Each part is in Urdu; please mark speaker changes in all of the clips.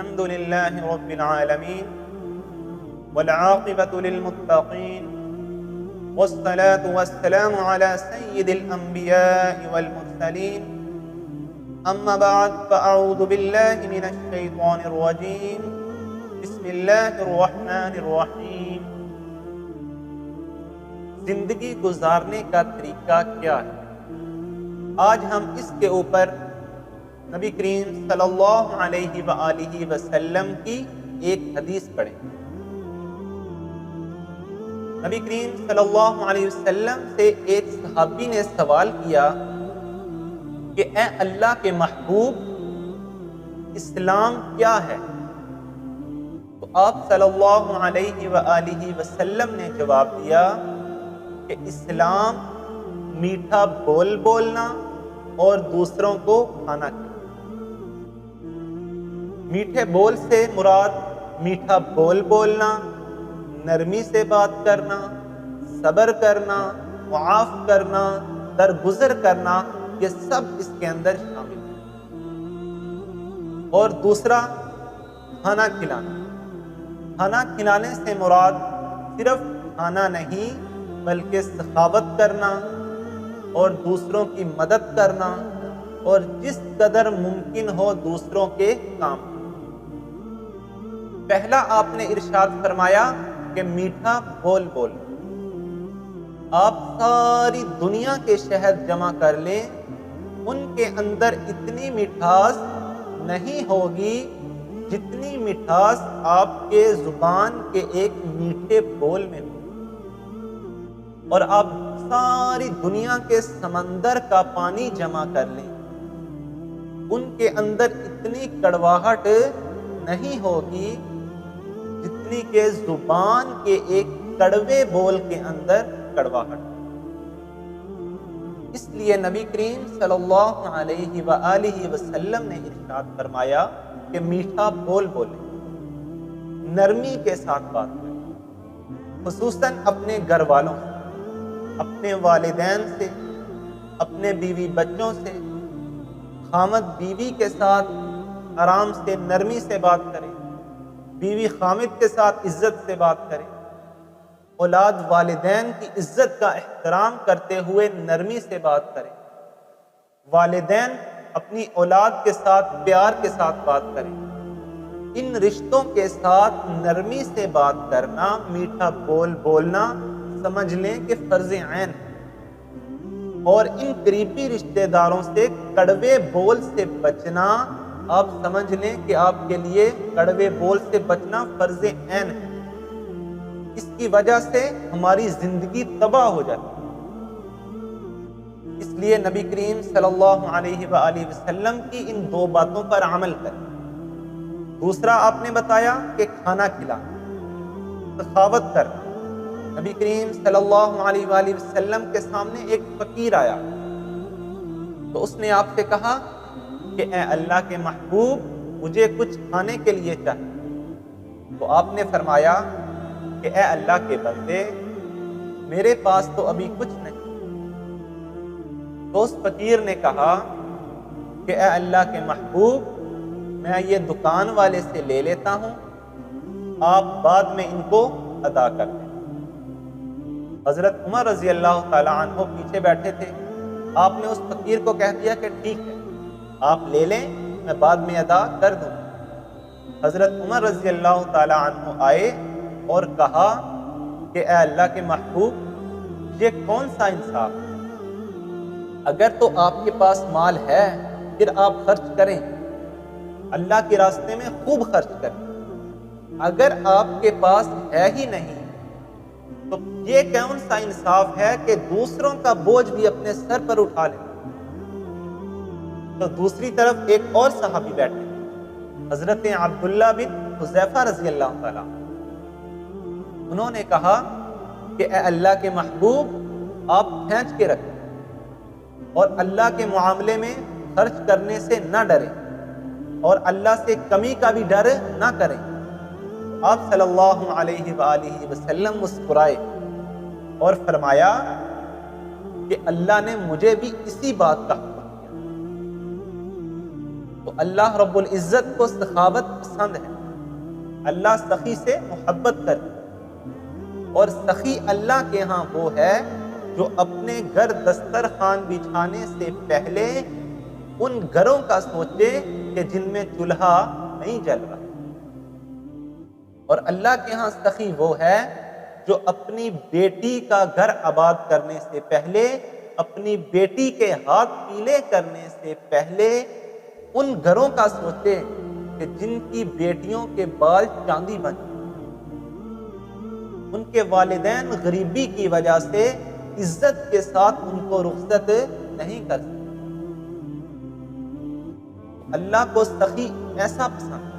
Speaker 1: الحمد لله رب العالمين والعاقبة للمتقين والصلاة والسلام على سيد الأنبياء والمرسلين أما بعد فأعوذ بالله من الشيطان الرجيم بسم الله الرحمن الرحیم۔ زندگی گزارنے کا طریقہ کیا ہے؟ آج ہم اس کے اوپر نبی کریم صلی اللہ علیہ وآلہ وسلم کی ایک حدیث پڑھیں۔ نبی کریم صلی اللہ علیہ وسلم سے ایک صحابی نے سوال کیا کہ اے اللہ کے محبوب، اسلام کیا ہے؟ تو آپ صلی اللہ علیہ وآلہ وسلم نے جواب دیا کہ اسلام میٹھا بول بولنا اور دوسروں کو کھانا کھلانا۔ میٹھے بول سے مراد میٹھا بول بولنا، نرمی سے بات کرنا، صبر کرنا، معاف کرنا، درگزر کرنا، یہ سب اس کے اندر شامل ہے۔ اور دوسرا کھانا کھلانا۔ کھانا کھلانے سے مراد صرف کھانا نہیں بلکہ سخاوت کرنا اور دوسروں کی مدد کرنا اور جس قدر ممکن ہو دوسروں کے کام۔ پہلا آپ نے ارشاد فرمایا کہ میٹھا بول بول۔ آپ ساری دنیا کے شہد جمع کر لیں، ان کے اندر اتنی مٹھاس نہیں ہوگی جتنی مٹھاس آپ کے زبان کے ایک میٹھے بول میں ہوگی۔ اور آپ ساری دنیا کے سمندر کا پانی جمع کر لیں، ان کے اندر اتنی کڑواہٹ نہیں ہوگی جتنی کہ زبان کے ایک کڑوے بول کے اندر کڑواہٹ۔ اس لیے نبی کریم صلی اللہ علیہ وآلہ وسلم نے ارشاد فرمایا کہ میٹھا بول بولیں، نرمی کے ساتھ بات کریں، خصوصاً اپنے گھر والوں سے، اپنے والدین سے، اپنے بیوی بچوں سے، خامد بیوی کے ساتھ آرام سے نرمی سے بات کریں، بیوی خامد کے ساتھ عزت سے بات کریں، اولاد والدین کی عزت کا احترام کرتے ہوئے نرمی سے بات کریں، والدین اپنی اولاد کے ساتھ پیار کے ساتھ بات کریں۔ ان رشتوں کے ساتھ نرمی سے بات کرنا، میٹھا بول بولنا سمجھ لیں کہ فرض عین ہے۔ اور ان قریبی رشتہ داروں سے کڑوے بول سے بچنا، آپ سمجھ لیں کہ آپ کے لیے کڑوے بول سے بچنا فرض عین ہے۔ اس کی وجہ سے ہماری زندگی تباہ ہو جاتی ہے۔ اس لیے نبی کریم صلی اللہ علیہ وآلہ وسلم کی ان دو باتوں پر عمل کریں۔ دوسرا آپ نے بتایا کہ کھانا کھلانا، سخاوت کرنا۔ نبی کریم صلی اللہ علیہ وآلہ وسلم کے سامنے ایک فقیر آیا تو اس نے آپ سے کہا کہ اے اللہ کے محبوب، مجھے کچھ کھانے کے لیے چاہیے۔ تو آپ نے فرمایا کہ اے اللہ کے بندے، میرے پاس تو ابھی کچھ نہیں۔ تو اس فقیر نے کہا کہ اے اللہ کے محبوب، میں یہ دکان والے سے لے لیتا ہوں، آپ بعد میں ان کو ادا کر دیں۔ حضرت عمر رضی اللہ تعالیٰ عنہ پیچھے بیٹھے تھے۔ آپ نے اس فقیر کو کہہ دیا کہ ٹھیک ہے، آپ لے لیں، میں بعد میں ادا کر دوں۔ حضرت عمر رضی اللہ تعالیٰ عنہ آئے اور کہا کہ اے اللہ کے محبوب، یہ کون سا انصاف ہے؟ اگر تو آپ کے پاس مال ہے پھر آپ خرچ کریں، اللہ کے راستے میں خوب خرچ کریں۔ اگر آپ کے پاس ہے ہی نہیں تو یہ کون سا انصاف ہے کہ دوسروں کا بوجھ بھی اپنے سر پر اٹھا لیں؟ تو دوسری طرف ایک اور صحابی بیٹھے، حضرت عبداللہ بن حذیفہ رضی اللہ تعالیٰ۔ انہوں نے کہا کہ اے اللہ کے محبوب، آپ کھینچ کے رکھیں اور اللہ کے معاملے میں خرچ کرنے سے نہ ڈریں اور اللہ سے کمی کا بھی ڈر نہ کریں۔ آپ صلی اللہ علیہ وآلہ وسلم مسکرائے اور فرمایا کہ اللہ نے مجھے بھی اسی بات کا حکم دیا۔ تو تو اللہ رب العزت کو سخاوت پسند ہے، اللہ سخی سے محبت کرتا ہے، اور سخی اللہ کے ہاں وہ ہے جو اپنے گھر دسترخوان بچھانے سے پہلے ان گھروں کا سوچے کہ جن میں چولہا نہیں جل رہا، اور اللہ کے ہاں سخی وہ ہے جو اپنی بیٹی کا گھر آباد کرنے سے پہلے، اپنی بیٹی کے ہاتھ پیلے کرنے سے پہلے ان گھروں کا سوچے کہ جن کی بیٹیوں کے بال چاندی بن جائیں، ان کے والدین غریبی کی وجہ سے عزت کے ساتھ ان کو رخصت نہیں کر سکتے۔ اللہ کو سخی ایسا پسند ہے۔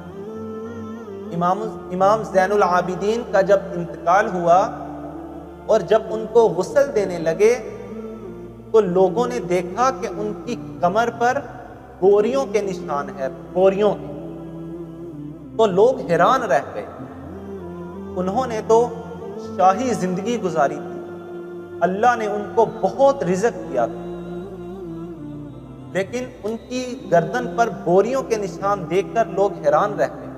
Speaker 1: امام زین العابدین کا جب انتقال ہوا اور جب ان کو غسل دینے لگے تو لوگوں نے دیکھا کہ ان کی کمر پر بوریوں کے نشان ہے، بوریوں کے، تو لوگ حیران رہ گئے۔ انہوں نے تو شاہی زندگی گزاری تھی، اللہ نے ان کو بہت رزق دیا تھا، لیکن ان کی گردن پر بوریوں کے نشان دیکھ کر لوگ حیران رہ گئے۔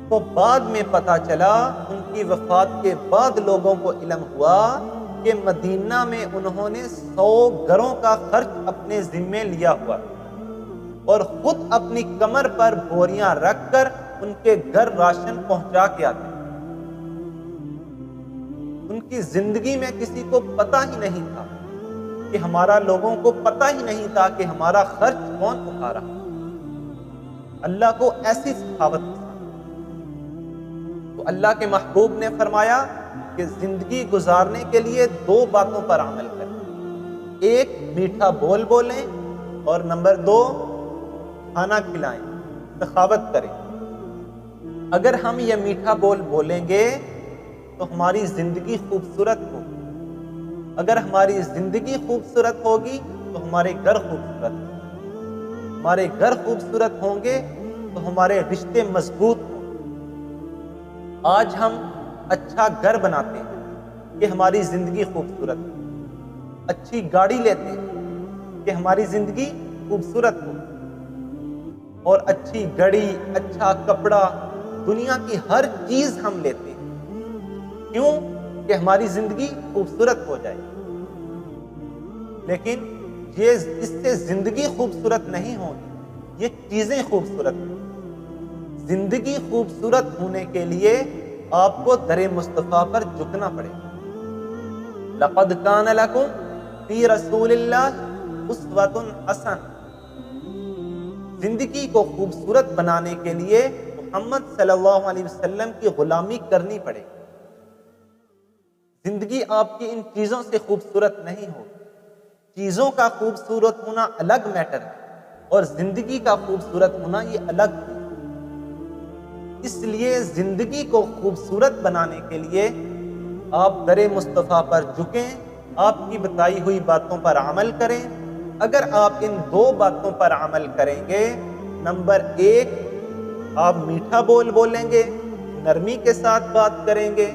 Speaker 1: تو بعد میں پتہ چلا، ان کی وفات کے بعد لوگوں کو علم ہوا کہ مدینہ میں انہوں نے 100 گھروں کا خرچ اپنے ذمے لیا ہوا اور خود اپنی کمر پر بوریاں رکھ کر ان کے گھر راشن پہنچا کے آتے۔ ان کی زندگی میں کسی کو پتہ ہی نہیں تھا کہ ہمارا، لوگوں کو پتہ ہی نہیں تھا کہ ہمارا خرچ کون اٹھا رہا۔ اللہ کو ایسی سخاوت پسند۔ تو اللہ کے محبوب نے فرمایا کہ زندگی گزارنے کے لیے 2 باتوں پر عمل کریں، ایک میٹھا بول بولیں، اور نمبر 2 کھانا کھلائیں، سخاوت کریں۔ اگر ہم یہ میٹھا بول بولیں گے تو ہماری زندگی خوبصورت ہوگی، اگر ہماری زندگی خوبصورت ہوگی تو ہمارے گھر خوبصورت ہوں، ہمارے گھر خوبصورت ہوں گے تو ہمارے رشتے مضبوط ہوں۔ آج ہم اچھا گھر بناتے ہیں کہ ہماری زندگی خوبصورت ہو، اچھی گاڑی لیتے ہیں کہ ہماری زندگی خوبصورت ہو، اور اچھی گھڑی، اچھا کپڑا، دنیا کی ہر چیز ہم لیتے ہیں، کیوں؟ کہ ہماری زندگی خوبصورت ہو جائے۔ لیکن اس سے زندگی خوبصورت نہیں ہوگی، یہ چیزیں خوبصورت ہیں۔ زندگی خوبصورت ہونے کے لیے آپ کو در مصطفیٰ پر جھکنا پڑے گا۔ لَقَدْ كَانَ لَكُمْ فِي رَسُولِ اللَّهِ أُسْوَةٌ حَسَنَةٌ۔ زندگی کو خوبصورت بنانے کے لیے محمد صلی اللہ علیہ وسلم کی غلامی کرنی پڑے گی۔ زندگی آپ کی ان چیزوں سے خوبصورت نہیں ہوگی۔ چیزوں کا خوبصورت ہونا الگ میٹر ہے، اور زندگی کا خوبصورت ہونا یہ الگ ہے۔ اس لیے زندگی کو خوبصورت بنانے کے لیے آپ در مصطفیٰ پر جھکیں، آپ کی بتائی ہوئی باتوں پر عمل کریں۔ اگر آپ ان 2 باتوں پر عمل کریں گے، نمبر 1 آپ میٹھا بول بولیں گے، نرمی کے ساتھ بات کریں گے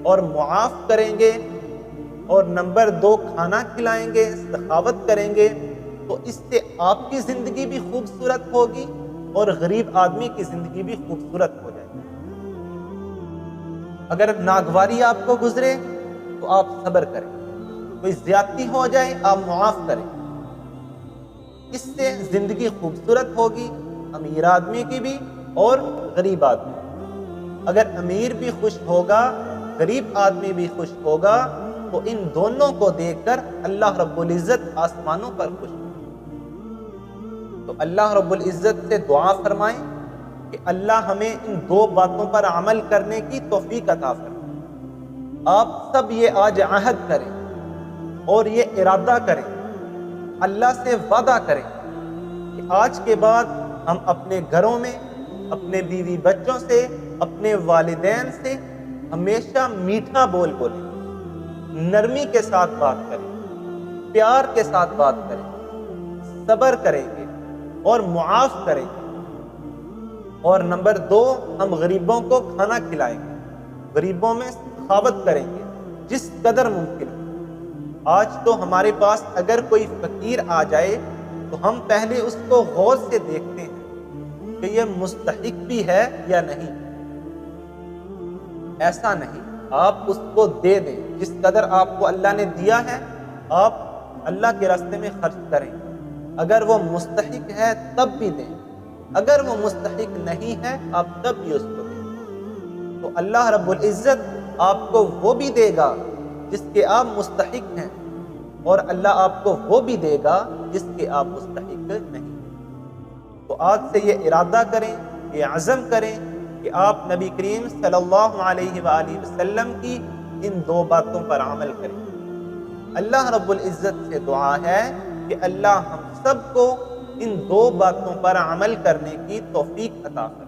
Speaker 1: اور معاف کریں گے، اور نمبر 2 کھانا کھلائیں گے، سخاوت کریں گے، تو اس سے آپ کی زندگی بھی خوبصورت ہوگی اور غریب آدمی کی زندگی بھی خوبصورت ہو جائے گی۔ اگر ناگواری آپ کو گزرے تو آپ صبر کریں، کوئی زیادتی ہو جائے آپ معاف کریں، اس سے زندگی خوبصورت ہوگی، امیر آدمی کی بھی اور غریب آدمی۔ اگر امیر بھی خوش ہوگا، غریب آدمی بھی خوش ہوگا، تو ان دونوں کو دیکھ کر اللہ رب العزت آسمانوں پر خوش ہوگا۔ تو اللہ رب العزت سے دعا فرمائیں کہ اللہ ہمیں ان 2 باتوں پر عمل کرنے کی توفیق عطا فرمائے۔ آپ سب یہ آج عہد کریں اور یہ ارادہ کریں، اللہ سے وعدہ کریں کہ آج کے بعد ہم اپنے گھروں میں، اپنے بیوی بچوں سے، اپنے والدین سے ہمیشہ میٹھا بول بولیں، نرمی کے ساتھ بات کریں، پیار کے ساتھ بات کریں، صبر کریں گے اور معاف کریں گے۔ اور نمبر 2 ہم غریبوں کو کھانا کھلائیں گے، غریبوں میں سخاوت کریں گے جس قدر ممکن ہو۔ آج تو ہمارے پاس اگر کوئی فقیر آ جائے تو ہم پہلے اس کو غور سے دیکھتے ہیں کہ یہ مستحق بھی ہے یا نہیں۔ ایسا نہیں، آپ اس کو دے دیں، جس قدر آپ کو اللہ نے دیا ہے آپ اللہ کے راستے میں خرچ کریں۔ اگر وہ مستحق ہے تب بھی دیں، اگر وہ مستحق نہیں ہے آپ تب بھی اس کو دیں، تو اللہ رب العزت آپ کو وہ بھی دے گا جس کے آپ مستحق ہیں، اور اللہ آپ کو وہ بھی دے گا جس کے آپ مستحق نہیں۔ تو آج سے یہ ارادہ کریں، یہ عزم کریں کہ آپ نبی کریم صلی اللہ علیہ وآلہ وسلم کی ان دو باتوں پر عمل کریں۔ اللہ رب العزت سے دعا ہے کہ اللہ ہم سب کو ان دو باتوں پر عمل کرنے کی توفیق عطا کرے۔